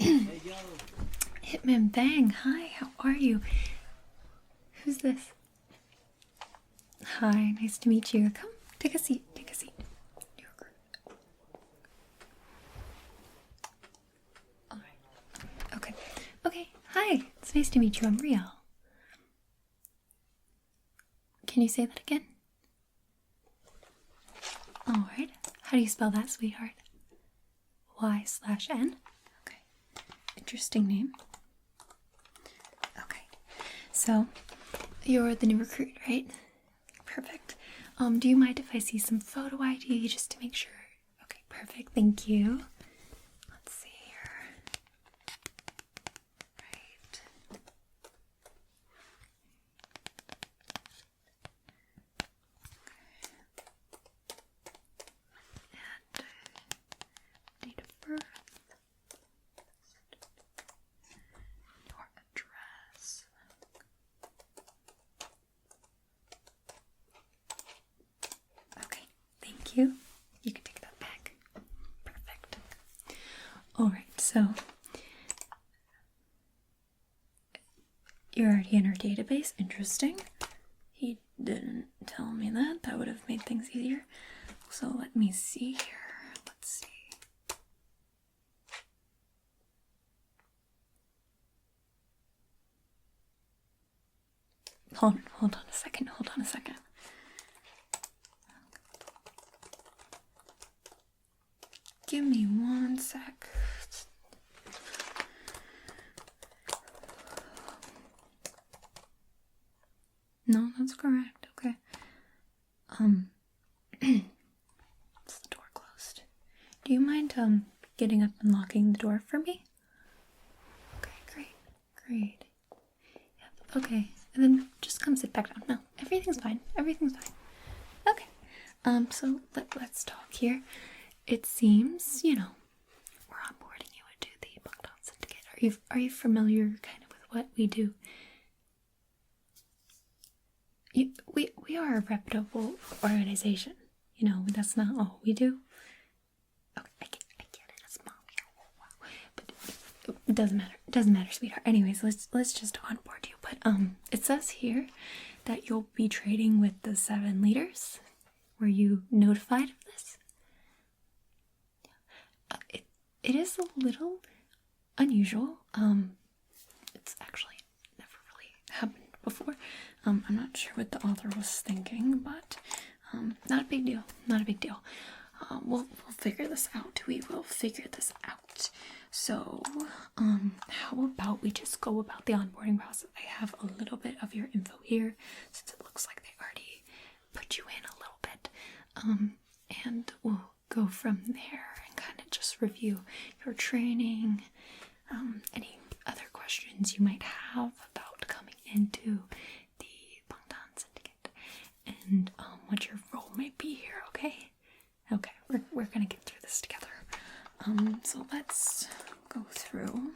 Hitman Bang, hi, how are you? Who's this? Hi, nice to meet you. Come, take a seat, take a seat. Alright. Okay. Okay, hi, it's nice to meet you. I'm Riel. Can you say that again? Alright. How do you spell that, sweetheart? Y/N? Okay. Interesting name. Okay. So, you're the new recruit, right? Perfect. Do you mind if I see some photo ID just to make sure? Okay, perfect. Thank you. Let's see here. Right. And date of birth. Your address. Okay, thank you. You can take that back. Perfect. Alright, so you're already in our database. Interesting. He didn't tell me that. That would have made things easier. So let me see here. Let's see. Hold on a second. Hold on a second. Give me one sec. No, that's correct. Okay. Is the door closed? Do you mind getting up and locking the door for me? Okay, great. Yep. Okay, and then just come sit back down. No, everything's fine. Everything's fine. Okay. So let's talk here. It seems, we're onboarding you into the Bangtan Syndicate. Are you familiar kind of with what we do? We are a reputable organization. That's not all we do. Okay, I get it. It's Mafia. Wow. But it doesn't matter. It doesn't matter, sweetheart. Anyways, let's just onboard you. But it says here that you'll be trading with the 7 leaders. Were you notified of this? It is a little unusual. It's actually never really happened before. I'm not sure what the author was thinking, but not a big deal. Not a big deal. We'll figure this out. We will figure this out. So, how about we just go about the onboarding process? I have a little bit of your info here, since it looks like they already put you in a little bit. And we'll go from there and kind of just review your training, any other questions you might have about coming into the Bangtan Syndicate, and what your role might be here. Okay, we're gonna get through this together. So let's go through.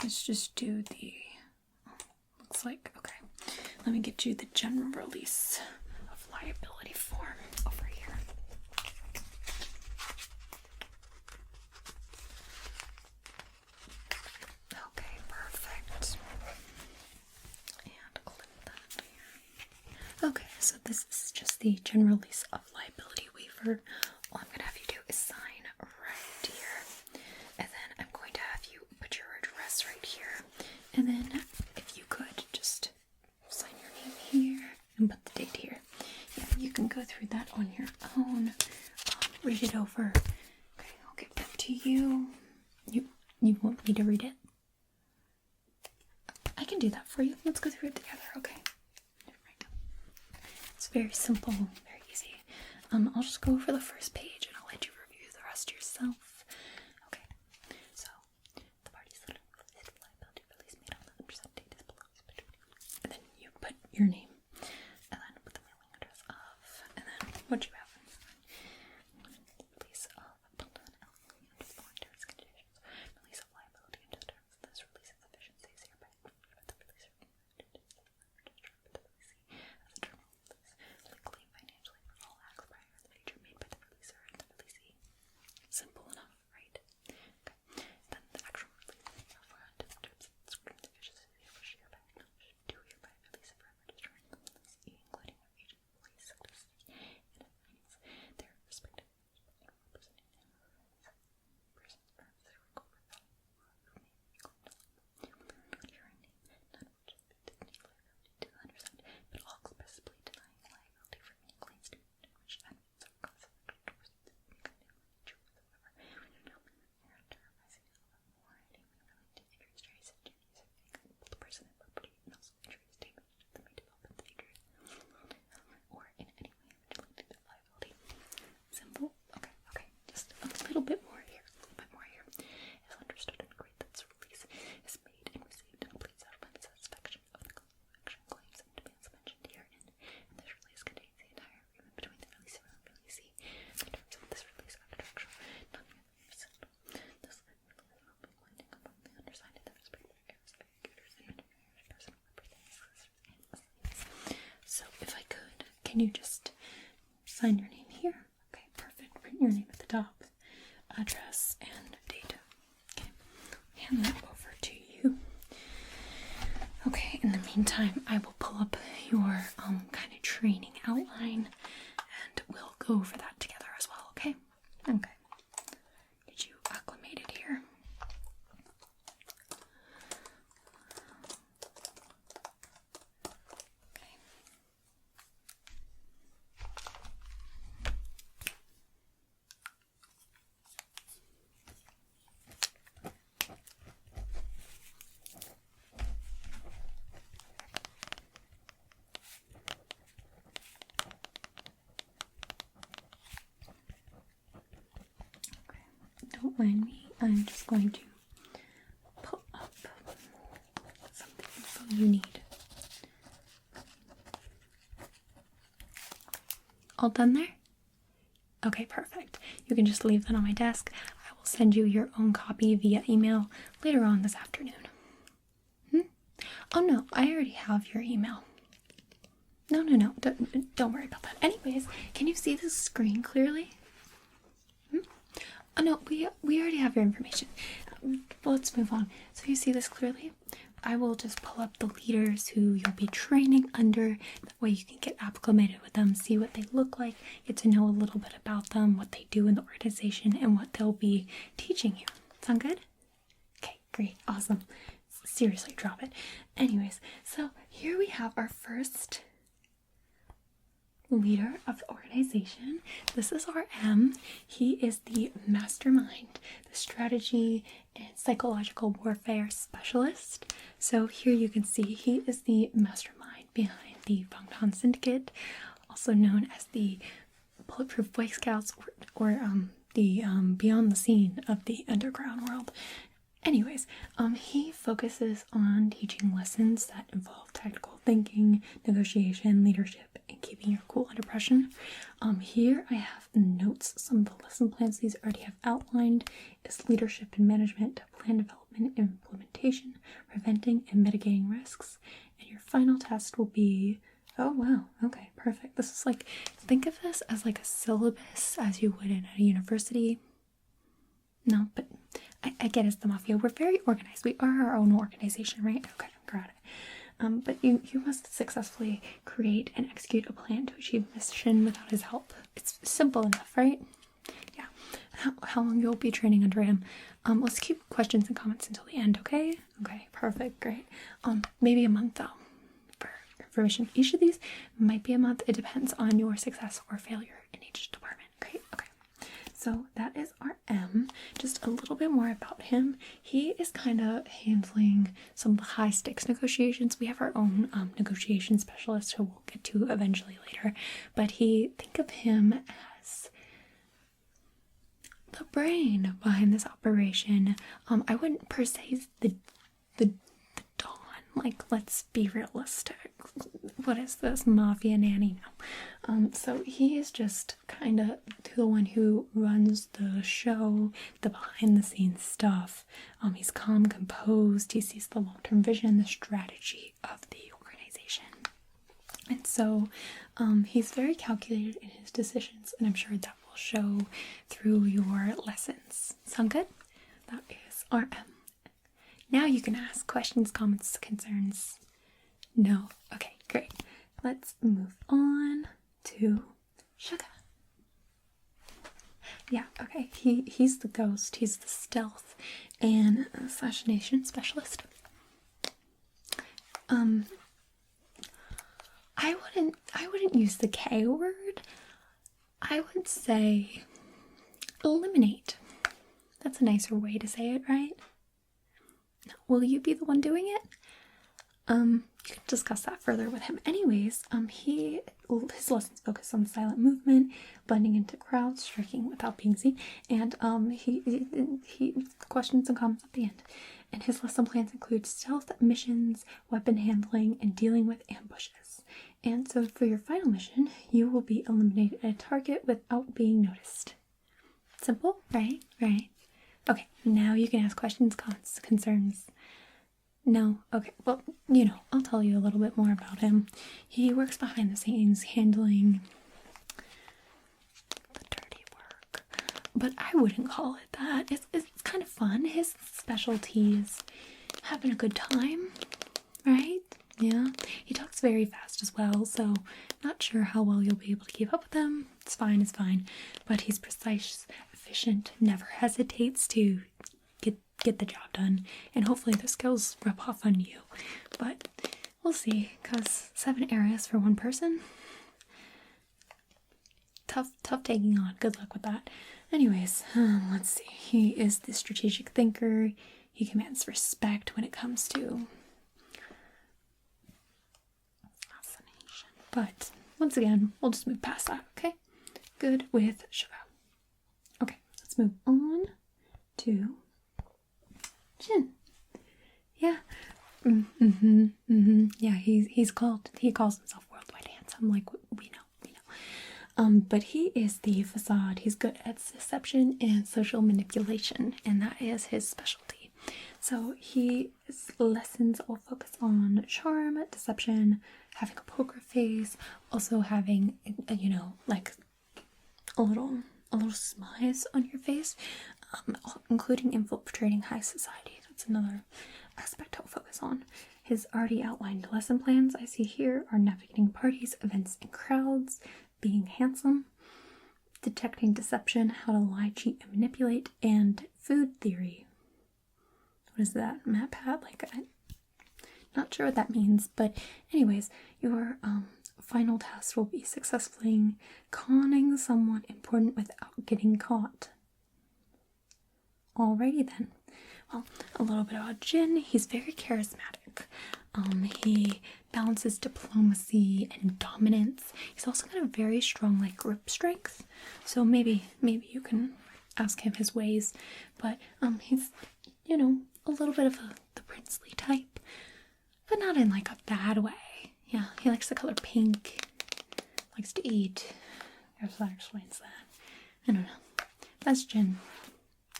Let's just do the. Looks like okay. Let me get you the general release of liability form over here. Okay, perfect. And clip that here. Okay, so this is just the general release of liability waiver. All I'm going to have you do is sign right here. And then I'm going to have you put your address right here. And then if you could just sign your name here and put the date here. Yeah, you can go through that on your own. Read it over. Okay, I'll get back to you. You want me to read it? I can do that for you. Let's go through it together, okay? Right. It's very simple, very easy. I'll just go over the first page and I'll let you review the rest yourself. Okay. So the parties that liability release made on the present date is below. And then you put your name. And then put the mailing address of. And then what you have. Release of Bangtan under the following terms and conditions. Release of liability under the terms of this release of sufficiency is hereby the releaser as a term of release, legally and financially for all acts prior in the future made by the releaser and the releasee. Simple enough, right? Okay. Then the can you just sign your name here? Okay, perfect. Print your name at the top, address, and date. Okay, hand that over to you. Okay, in the meantime, I will pull up your kind of training outline, and we'll go over that together as well. Okay. Okay. Get you acclimated here. Don't mind me, I'm just going to pull up some info you need. All done there? Okay, perfect. You can just leave that on my desk. I will send you your own copy via email later on this afternoon. Oh no, I already have your email. No, don't worry about that. Anyways, can you see the screen clearly? Oh no, we already have your information. Let's move on. So you see this clearly? I will just pull up the leaders who you'll be training under. That way you can get acclimated with them, see what they look like, get to know a little bit about them, what they do in the organization, and what they'll be teaching you. Sound good? Okay, great, awesome. Seriously, drop it. Anyways, so here we have our first leader of the organization. This is our M. He is the mastermind, the strategy and psychological warfare specialist. So here you can see he is the mastermind behind the Bangtan Syndicate, also known as the Bulletproof Boy Scouts, or the beyond the scene of the underground world. Anyways, he focuses on teaching lessons that involve tactical thinking, negotiation, leadership, and keeping your cool under pressure. Here I have notes. Some of the lesson plans these already have outlined is leadership and management, plan development and implementation, preventing and mitigating risks. And your final test will be, oh wow, okay, perfect. This is like, think of this as like a syllabus as you would in a university. No, but I get it's the Mafia. We're very organized. We are our own organization, right? Okay, got it. But you must successfully create and execute a plan to achieve mission without his help. It's simple enough, right? Yeah. How long you'll be training under him? Let's keep questions and comments until the end, okay? Okay, perfect, great. Maybe a month though, for information. Each of these might be a month. It depends on your success or failure in each department. Great, okay. So that is our M. Just a little bit more about him. He is kind of handling some of the high stakes negotiations. We have our own negotiation specialist who we'll get to eventually later. But think of him as the brain behind this operation. I wouldn't per se the Dawn. Like, let's be realistic. What is this? Mafia nanny? No. So he is just kind of the one who runs the show, the behind the scenes stuff. He's calm, composed. He sees the long-term vision, the strategy of the organization. And so he's very calculated in his decisions, and I'm sure that will show through your lessons. Sound good? That is our M. Now you can ask questions, comments, concerns. No? Okay, great. Let's move on to Sugar. Yeah, okay. He's the ghost. He's the stealth and assassination specialist. I wouldn't use the K word. I would say eliminate. That's a nicer way to say it, right? Will you be the one doing it? You can discuss that further with him. Anyways, his lessons focus on silent movement, blending into crowds, striking without being seen, and he questions and comments at the end. And his lesson plans include stealth missions, weapon handling, and dealing with ambushes. And so for your final mission, you will be eliminated a target without being noticed. Simple, right? Right. Okay, now you can ask questions, comments, concerns. No? Okay, well, you know, I'll tell you a little bit more about him. He works behind the scenes handling the dirty work. But I wouldn't call it that. It's kind of fun. His specialty is having a good time, right? Yeah. He talks very fast as well, so not sure how well you'll be able to keep up with him. It's fine. But he's precise, efficient, never hesitates to get the job done, and hopefully the skills rub off on you. But we'll see, because 7 areas for one person. Tough taking on. Good luck with that. Anyways, let's see. He is the strategic thinker. He commands respect when it comes to fascination. But once again, we'll just move past that, okay? Good with sugar. Okay, let's move on to Jin. Yeah. Yeah, he calls himself worldwide handsome, like we know. But he is the facade. He's good at deception and social manipulation, and that is his specialty. So his lessons all focus on charm, deception, having a poker face, also having, you know, like a little smize on your face, including infiltrating high society. That's another aspect he'll focus on. His already outlined lesson plans I see here are navigating parties, events, and crowds, being handsome, detecting deception, how to lie, cheat, and manipulate, and food theory. What is that? MatPat? Like, I'm not sure what that means, but anyways, your final task will be successfully conning someone important without getting caught. Alrighty then. Well, a little bit about Jin. He's very charismatic. He balances diplomacy and dominance. He's also got a very strong, like, grip strength. So maybe you can ask him his ways. But he's, you know, a little bit of the princely type, but not in like a bad way. Yeah, he likes the color pink. Likes to eat. I guess that explains that. I don't know. That's Jin.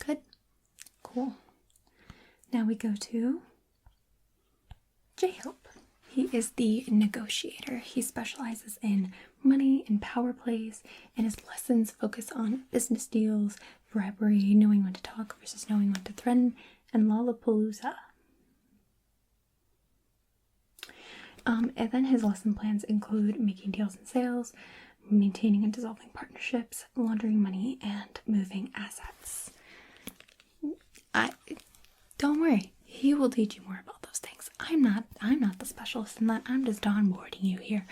Good. Cool. Now we go to J-Hope. He is the negotiator. He specializes in money and power plays, and his lessons focus on business deals, bribery, knowing when to talk versus knowing when to threaten, and Lollapalooza. And then his lesson plans include making deals and sales, maintaining and dissolving partnerships, laundering money, and moving assets. Don't worry, he will teach you more about those things. I'm not the specialist in that. I'm just onboarding you here.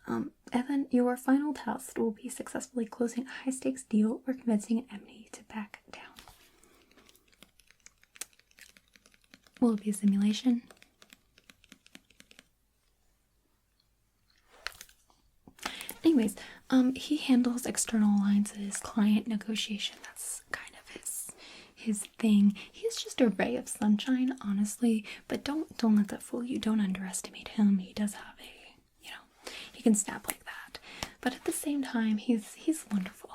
And then your final task will be successfully closing a high-stakes deal or convincing an enemy to back down. Will it be a simulation? Anyways, he handles external alliances, client negotiation. That's kind of his thing. He's just a ray of sunshine, honestly, but don't let that fool you. Don't underestimate him. He does have he can snap like that. But at the same time, he's wonderful.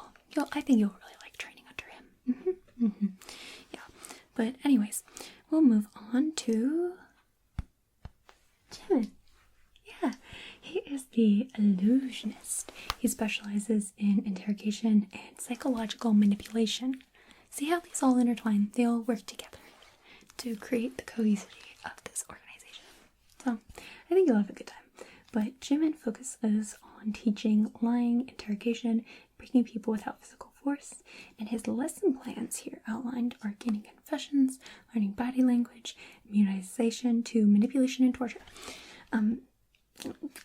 I think you'll really like training under him. Yeah. But anyways, we'll move on to Jimin. Yeah, he is the illusionist. He specializes in interrogation and psychological manipulation. See how these all intertwine? They all work together to create the cohesivity of this organization. So, I think you'll have a good time. But Jimin focuses on teaching lying, interrogation, breaking people without physical force, and his lesson plans here outlined are gaining confessions, learning body language, immunization to manipulation and torture.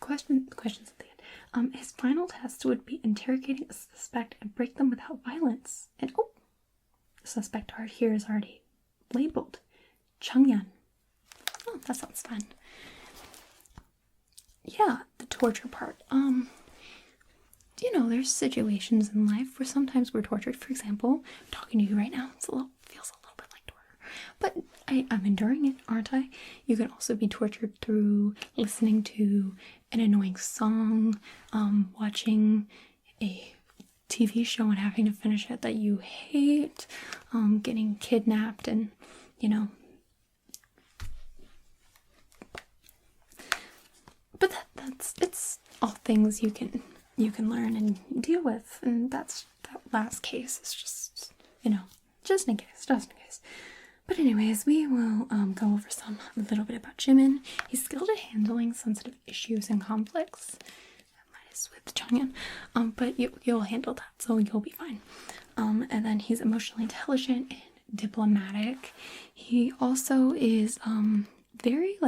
Questions at the end. His final test would be interrogating a suspect and break them without violence. And the suspect art here is already labeled Changyan. Oh, that sounds fun. Yeah, the torture part. There's situations in life where sometimes we're tortured. For example, talking to you right now, feels a little bit like torture. But I'm enduring it, aren't I? You can also be tortured through listening to an annoying song, watching a TV show and having to finish it that you hate, getting kidnapped and, it's all things you can learn and deal with, and that last case is just, just in case. But anyways, we will go over a little bit about Jimin. He's skilled at handling sensitive issues and conflicts. Minus with Changyan. But you'll handle that, so you'll be fine. And then he's emotionally intelligent and diplomatic. He also is very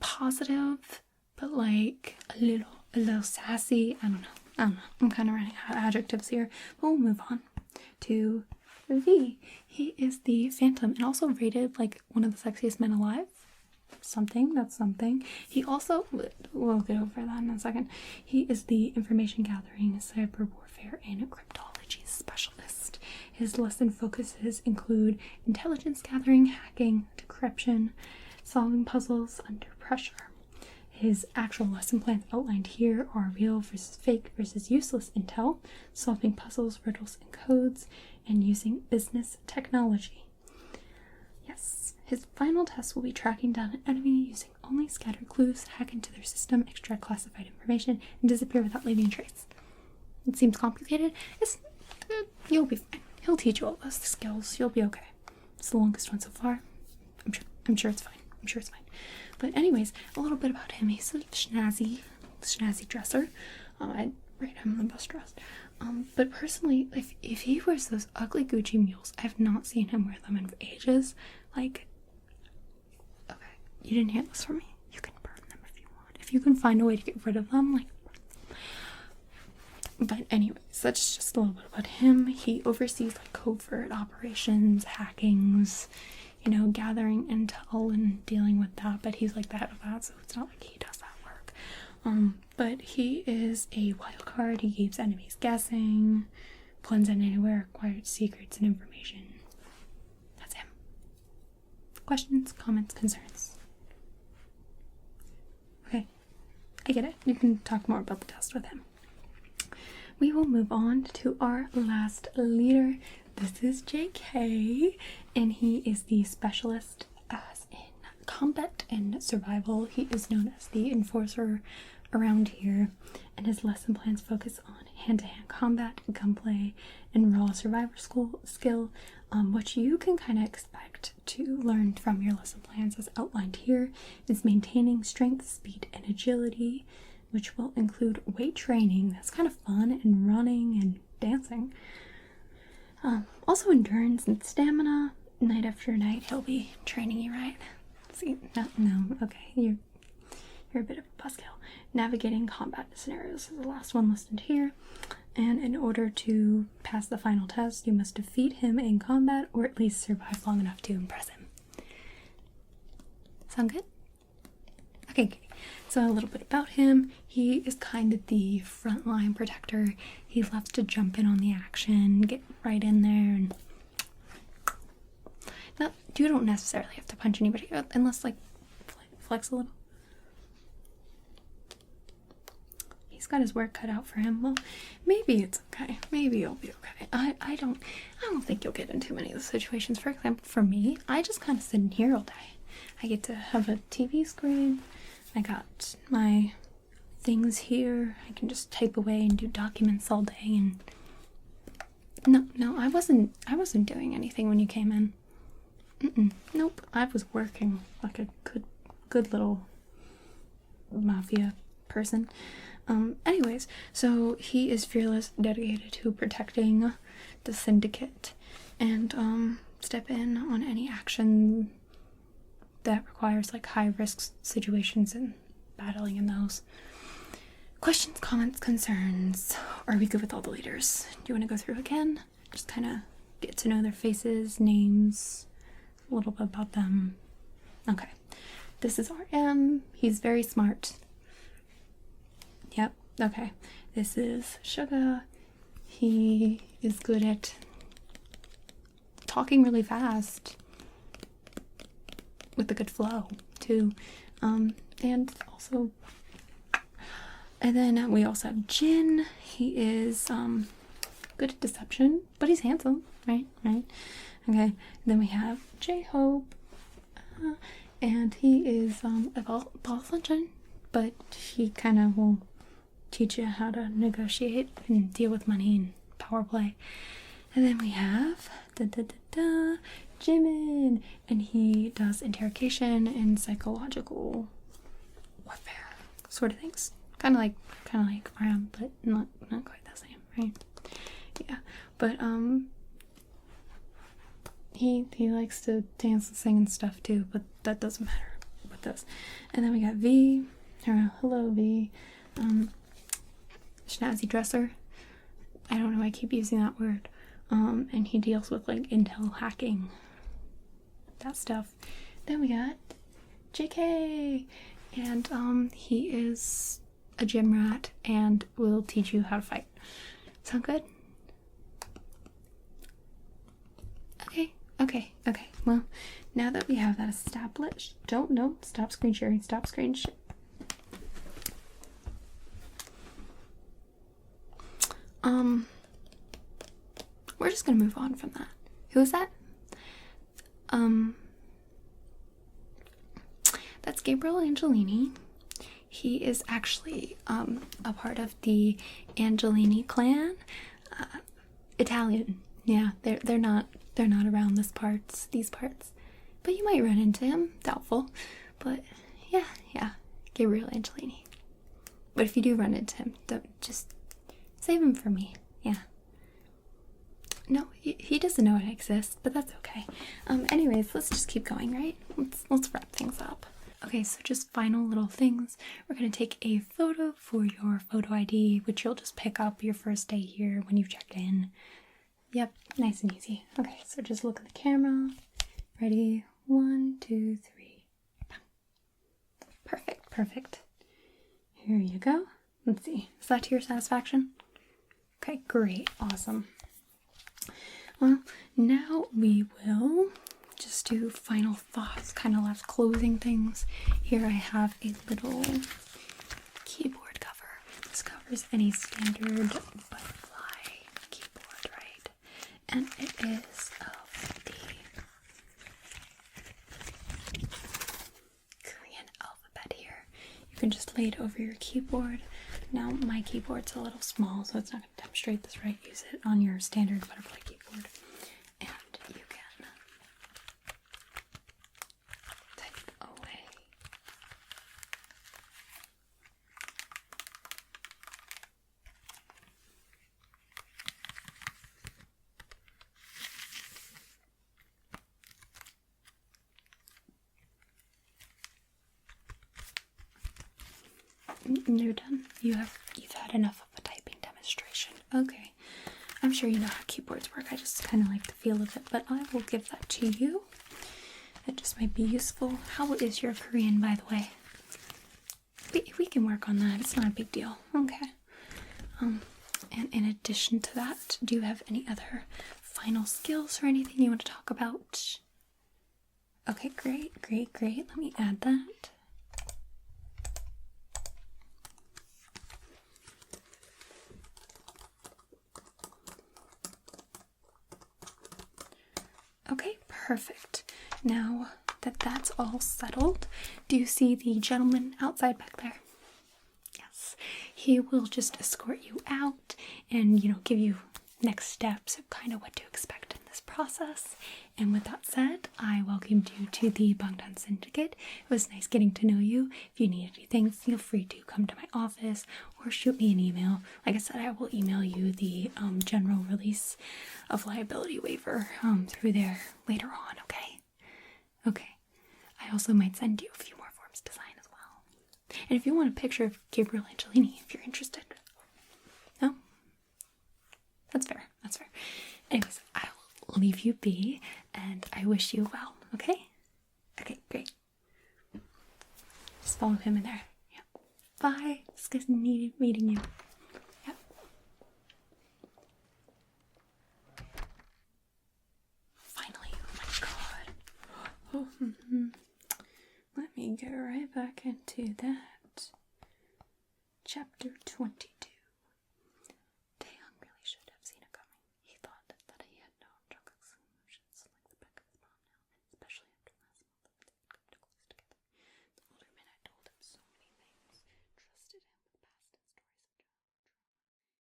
positive, but a little sassy. I don't know. I'm kind of running out of adjectives here. But we'll move on to V. He is the Phantom and also rated one of the sexiest men alive. That's something. He also, we'll get over that in a second. He is the information gathering, cyber warfare, and cryptology specialist. His lesson focuses include intelligence gathering, hacking, decryption, solving puzzles under pressure. His actual lesson plans outlined here are real versus fake versus useless intel, solving puzzles, riddles, and codes, and using business technology. Yes, his final test will be tracking down an enemy using only scattered clues, hack into their system, extract classified information, and disappear without leaving a trace. It seems complicated. You'll be fine. He'll teach you all those skills. You'll be okay. It's the longest one so far. I'm sure it's fine. But anyways, a little bit about him. He's a snazzy dresser. I'd rate him the best dressed. But personally, if he wears those ugly Gucci mules, I've not seen him wear them in ages. Okay, you didn't hear this from me. You can burn them if you want. If you can find a way to get rid of them, But anyways, that's just a little bit about him. He oversees covert operations, hackings, gathering intel and dealing with that, but he's the head of that, so it's not like he does that work. But he is a wild card. He keeps enemies guessing, blends in anywhere, acquires secrets and information. That's him. Questions, comments, concerns? Okay, I get it. You can talk more about the test with him. We will move on to our last leader. This is JK, and he is the specialist as in combat and survival. He is known as the enforcer around here, and his lesson plans focus on hand-to-hand combat, gunplay, and raw survivor skill, which you can kind of expect to learn from your lesson plans as outlined here. Is maintaining strength, speed, and agility, which will include weight training. That's kind of fun, and running and dancing. Also endurance and stamina. Night after night, he'll be training you, right? See, no, okay, you're a bit of a buzzkill. Navigating combat scenarios is the last one listed here. And in order to pass the final test, you must defeat him in combat, or at least survive long enough to impress him. Sound good? Okay. So a little bit about him. He is kind of the frontline protector. He loves to jump in on the action, get right in there, and now you don't necessarily have to punch anybody unless flex a little. He's got his work cut out for him. Well, maybe it's okay. Maybe you'll be okay. I don't think you'll get in too many of the situations. For example, for me, I just kind of sit in here all day. I get to have a TV screen. I got my things here. I can just type away and do documents all day. And no, I wasn't doing anything when you came in. Nope, I was working like a good little Mafia person. Anyways, so he is fearless, dedicated to protecting the Syndicate, and step in on any action that requires high risk situations and battling in those. Questions, comments, concerns? Are we good with all the leaders? Do you want to go through again? Just kind of get to know their faces, names, a little bit about them. Okay. This is RM. He's very smart. Yep. Okay. This is Suga. He is good at talking really fast with a good flow too, and also, and then we also have Jin. He is good at deception, but he's handsome, right? Okay. And then we have J-Hope, and he is a ball of sunshine, but he kind of will teach you how to negotiate and deal with money and power play. And then we have Jimin, and he does interrogation and psychological warfare sort of things. Kind of like RM, but not quite the same, right? Yeah, but he likes to dance and sing and stuff too, but that doesn't matter with this. And then we got V, or hello V, snazzy dresser. I don't know why I keep using that word. And he deals with like intel hacking, that stuff. Then we got JK, and he is a gym rat and will teach you how to fight. Sound good? Okay. Well, now that we have that established, stop screen sharing. We're just gonna move on from that. Who is that? That's Gabriel Angelini. He is actually a part of the Angelini clan. Italian. Yeah, they're not around these parts. But you might run into him. Doubtful. But yeah. Gabriel Angelini. But if you do run into him, don't just save him for me. Yeah. No, he doesn't know it exists, but that's okay. Anyways, let's just keep going, right? Let's wrap things up. Okay, so just final little things. We're gonna take a photo for your photo ID, which you'll just pick up your first day here when you check in. Yep, nice and easy. Okay, so just look at the camera. Ready? 1, 2, 3. Perfect. Here you go. Let's see. Is that to your satisfaction? Okay, great. Awesome. Well, now we will just do final thoughts, kind of last closing things. Here I have a little keyboard cover. This covers any standard butterfly keyboard, right? And it is of the Korean alphabet here. You can just lay it over your keyboard. Now, my keyboard's a little small, so it's not going to demonstrate this right. Use it on your standard butterfly keyboard, and you can type away. You're done. You've had enough of a typing demonstration. Okay. I'm sure you know how keyboards work. I just kind of like the feel of it, but I will give that to you. It just might be useful. How is your Korean, by the way? We can work on that. It's not a big deal. Okay. And in addition to that, do you have any other final skills or anything you want to talk about? Okay, great. Let me add that. Okay, perfect. Now that that's all settled, do you see the gentleman outside back there? Yes. He will just escort you out and, give you next steps of kind of what to expect in this process. And with that said, I welcomed you to the Bangtan Syndicate. It was nice getting to know you. If you need anything, feel free to come to my office or shoot me an email. Like I said, I will email you the general release of liability waiver through there later on, okay? Okay. I also might send you a few more forms to sign as well. And if you want a picture of Gabriel Angelini, if you're interested. No? That's fair. Anyways, I will leave you be, and I wish you well, okay? Okay, great. Just follow him in there. Yep. Bye. It's good meeting you. Yep. Finally, oh my god. Oh, Let me get right back into that. Chapter 22.